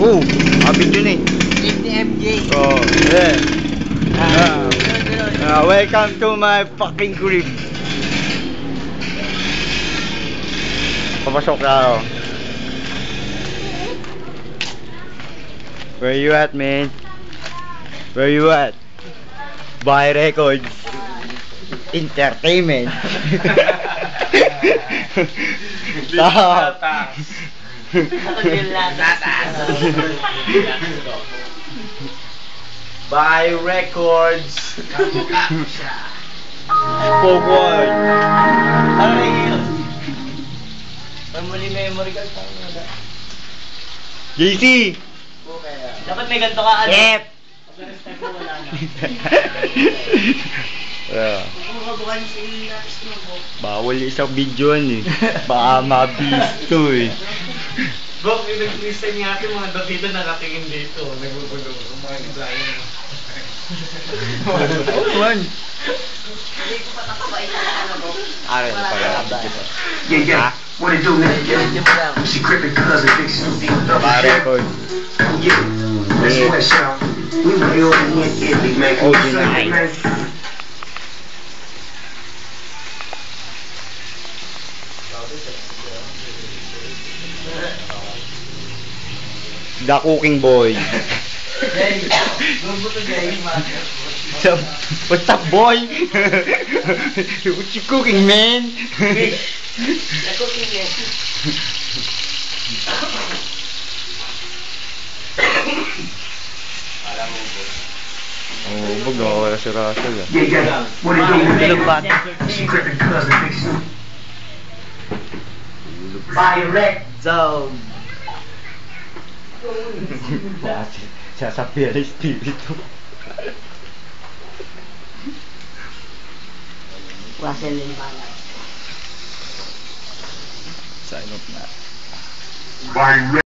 Oh, kapit yun eh. 50 MJ. Oh, yeah. Welcome to my fucking crib. Papasok na ako. Where you at, man? Where you at? Buy Records. Entertainment. Buy Records. Pogwai. Ano na yun? Memory card pa nga. JC! Dapat may ganito ka, ano? Yep! Pag-respect mo, wala na. Bawal yung isang video eh. Baka mabisto eh. Bok, yung nag-listen nga ito, mga dito nakatingin dito. Nagbubulong. Mga design. Oo naman. Hindi ko pa nakabait na ano mo. Ano yung pag-aabay? Yeah. What it do, man? Yeah. She crippin' cousin, big Snoop. Buy Records. Yeah. That's what y'all. We were ill in Italy, man. Oh, you nice. The Cooking Boy. What's up, boy? What you cooking, man? Nag-cooking yan. Oh, bug ako wala si Russell ah. Yeah. What it do, Tulog ba? man? She crippin' cousin, big Snoop. Buy Records. Zone. Sasabihan ng espiritu. Russell din pala. Sign up na. Buy Records.